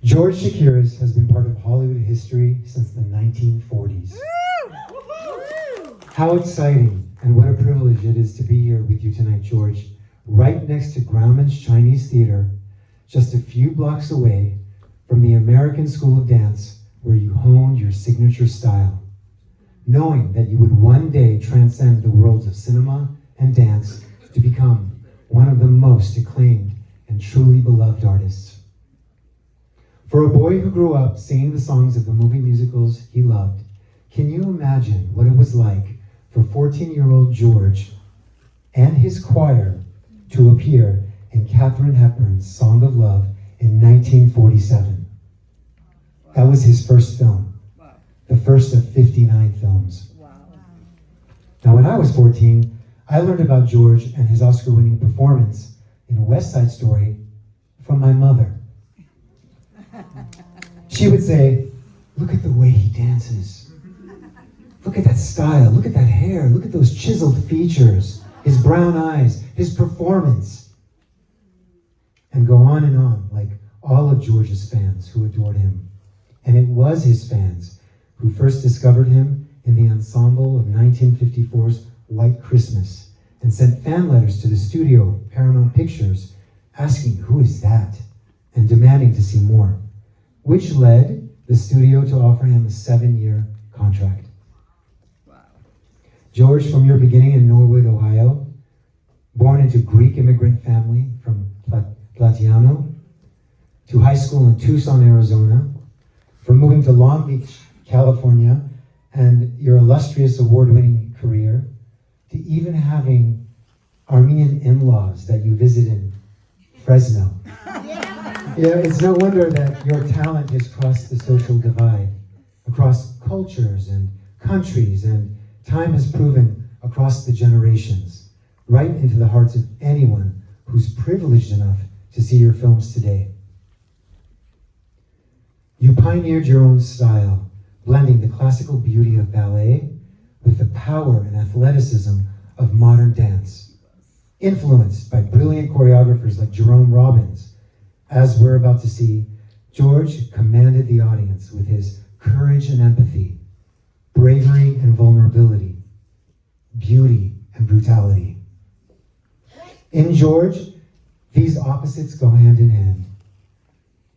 George Chakiris has been part of Hollywood history since the 1940s. How exciting and what a privilege it is to be here with you tonight, George, right next to Grauman's Chinese Theater, just a few blocks away from the American School of Dance, where you honed your signature style. Knowing that you would one day transcend the worlds of cinema and dance to become one of the most acclaimed and truly beloved artists. For a boy who grew up singing the songs of the movie musicals he loved, can you imagine what it was like for 14-year-old George and his choir to appear in Katharine Hepburn's Song of Love in 1947? That was his first film. The first of 59 films. Wow. Now, when I was 14, I learned about George and his Oscar-winning performance in West Side Story from my mother. She would say, "Look at the way he dances. Look at that style, look at that hair, look at those chiseled features, his brown eyes, his performance." And go on, like all of George's fans who adored him. And it was his fans who first discovered him in the ensemble of 1954's White Christmas and sent fan letters to the studio, Paramount Pictures, asking, "Who is that?" and demanding to see more, which led the studio to offer him a 7-year contract. Wow. George, from your beginning in Norwood, Ohio, born into Greek immigrant family from Platiano, to high school in Tucson, Arizona, from moving to Long Beach, California, and your illustrious award-winning career, to even having Armenian in-laws that you visit in Fresno. Yeah, it's no wonder that your talent has crossed the social divide, across cultures and countries, and time has proven across the generations, right into the hearts of anyone who's privileged enough to see your films today. You pioneered your own style, blending the classical beauty of ballet with the power and athleticism of modern dance. Influenced by brilliant choreographers like Jerome Robbins, as we're about to see, George commanded the audience with his courage and empathy, bravery and vulnerability, beauty and brutality. In George, these opposites go hand in hand.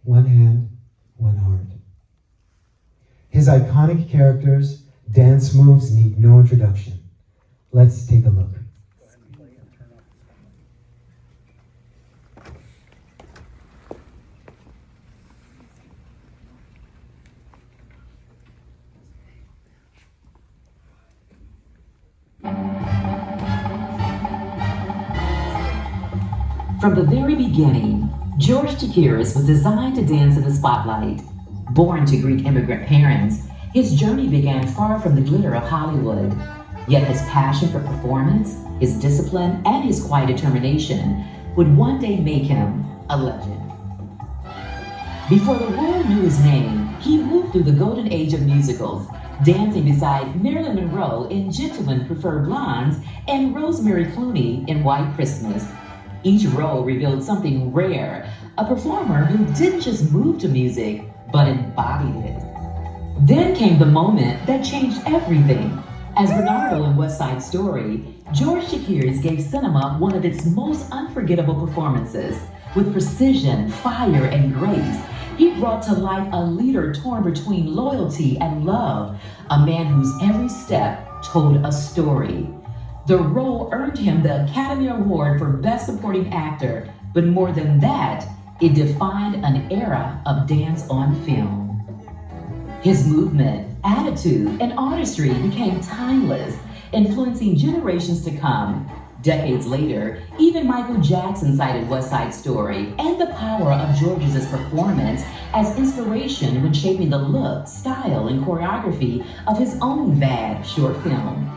One hand, one heart. His iconic characters, dance moves need no introduction. Let's take a look. From the very beginning, George Chakiris was designed to dance in the spotlight. Born to Greek immigrant parents, his journey began far from the glitter of Hollywood. Yet his passion for performance, his discipline, and his quiet determination would one day make him a legend. Before the world knew his name, he moved through the golden age of musicals, dancing beside Marilyn Monroe in Gentlemen Prefer Blondes and Rosemary Clooney in White Christmas. Each role revealed something rare, a performer who didn't just move to music, but embodied it. Then came the moment that changed everything. As Bernardo in West Side Story, George Chakiris gave cinema one of its most unforgettable performances. With precision, fire, and grace, he brought to life a leader torn between loyalty and love, a man whose every step told a story. The role earned him the Academy Award for Best Supporting Actor, but more than that, it defined an era of dance on film. His movement, attitude, and artistry became timeless, influencing generations to come. Decades later, even Michael Jackson cited West Side Story and the power of George's performance as inspiration when shaping the look, style, and choreography of his own bad short film.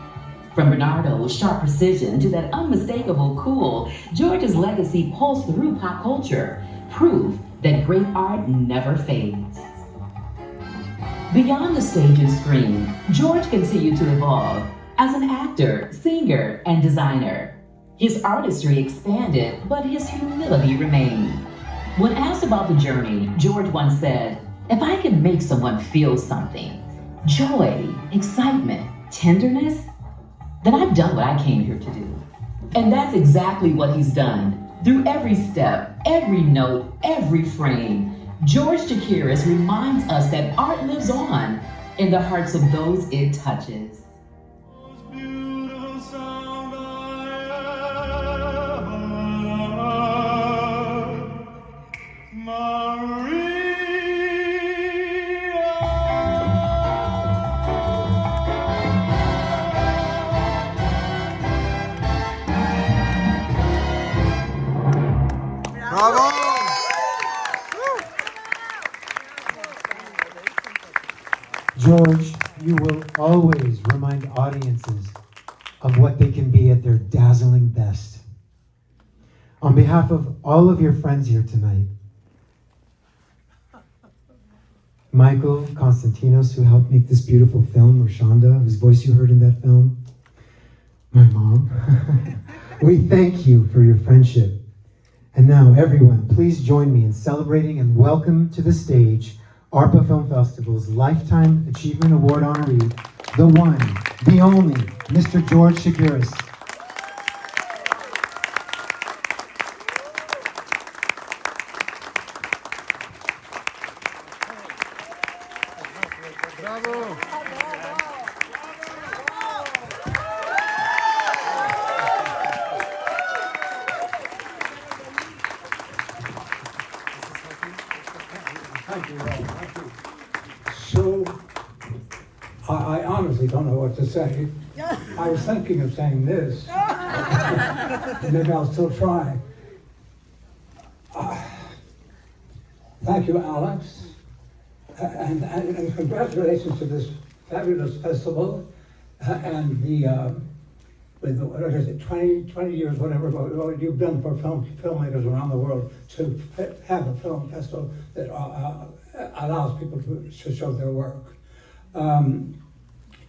From Bernardo's sharp precision to that unmistakable cool, George's legacy pulsed through pop culture, proof that great art never fades. Beyond the stage and screen, George continued to evolve as an actor, singer, and designer. His artistry expanded, but his humility remained. When asked about the journey, George once said, "If I can make someone feel something, joy, excitement, tenderness, then I've done what I came here to do." And that's exactly what he's done. Through every step, every note, every frame, George Chakiris reminds us that art lives on in the hearts of those it touches. Bravo! George, you will always remind audiences of what they can be at their dazzling best. On behalf of all of your friends here tonight, Michael, Konstantinos, who helped make this beautiful film, Rashonda, whose voice you heard in that film, my mom, we thank you for your friendship. And now, everyone, please join me in celebrating and welcome to the stage ARPA Film Festival's Lifetime Achievement Award honoree, the one, the only, Mr. George Chakiris. Bravo! Thank you, Rob. Thank you. So, I honestly don't know what to say. I was thinking of saying this. Maybe I'll still try. Thank you, Alex. And congratulations to this fabulous festival. And with what is it, 20 years, whatever, what you've done for filmmakers around the world to have a film festival that allows people to show their work.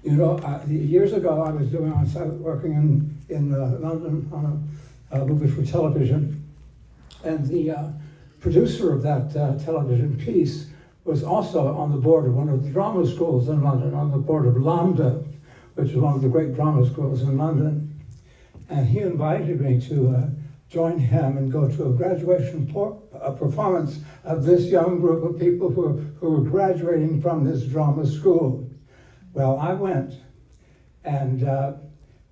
Years ago I was working in London on a movie for television, and the producer of that television piece was also on the board of one of the drama schools in London, on the board of LAMDA, which is one of the great drama schools in London. And he invited me to join him and go to a graduation performance of this young group of people who were graduating from this drama school. Well, I went, and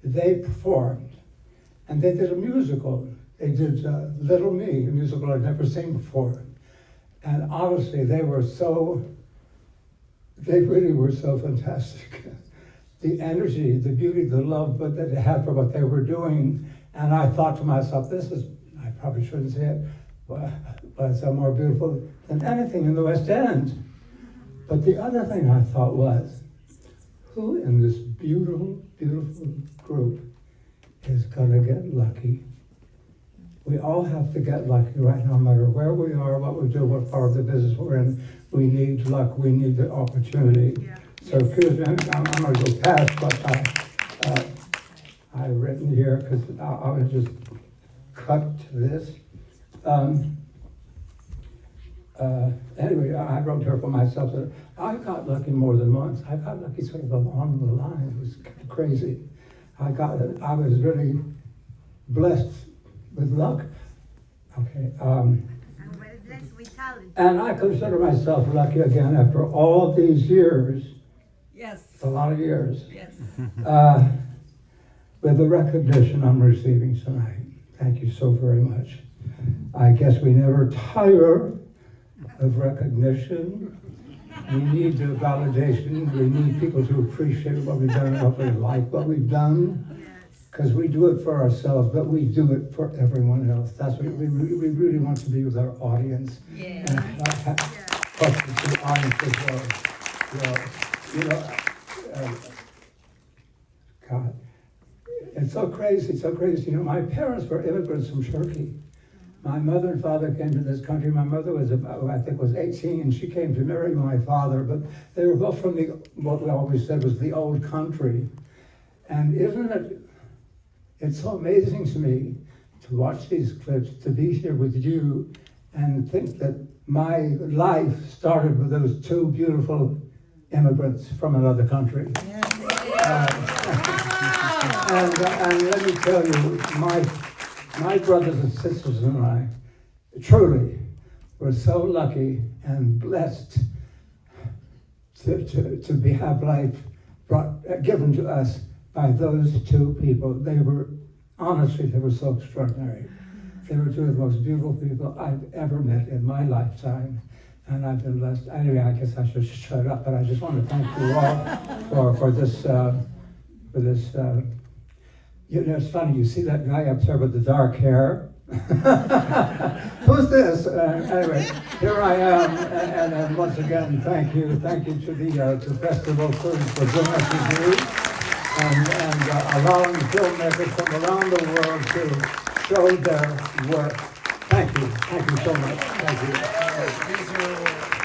they performed, and they did a musical. They did Little Me, a musical I'd never seen before. And honestly, they really were so fantastic. The energy, the beauty, the love that they had for what they were doing. And I thought to myself, I probably shouldn't say it, but it's more beautiful than anything in the West End. But the other thing I thought was, who in this beautiful, beautiful group is gonna get lucky? We all have to get lucky right now, no matter where we are, what we do, what part of the business we're in. We need luck, we need the opportunity. Yeah. So excuse me, I'm gonna go past what I've written here, because I was just cut to this. Anyway, I wrote here for myself that I got lucky more than once. I got lucky sort of along the line. It was kind of crazy. I was really blessed with luck. Okay. And I consider myself lucky again after all these years. Yes. A lot of years. Yes. With the recognition I'm receiving tonight. Thank you so very much. I guess we never tire of recognition. We need the validation. We need people to appreciate what we've done and hopefully like what we've done. Because we do it for ourselves, but we do it for everyone else. That's what we really want to be with our audience. Yeah. And with the audience as well. God, it's so crazy, so crazy. My parents were immigrants from Turkey. My mother and father came to this country. My mother was I think was 18, and she came to marry my father, but they were both from what we always said was the old country. And it's so amazing to me to watch these clips, to be here with you, and think that my life started with those two beautiful immigrants from another country. And let me tell you, my brothers and sisters and I truly were so lucky and blessed to have life given to us by those two people. They were, honestly, they were so extraordinary. They were two of the most beautiful people I've ever met in my lifetime. And I've been blessed. Anyway, I guess I should shut up, but I just want to thank you all for this. You know, it's funny, you see that guy up there with the dark hair? Who's this? Anyway, here I am, and once again, thank you to the festival for doing what you do, and allowing filmmakers from around the world to show their work. Thank you so much. Thank you.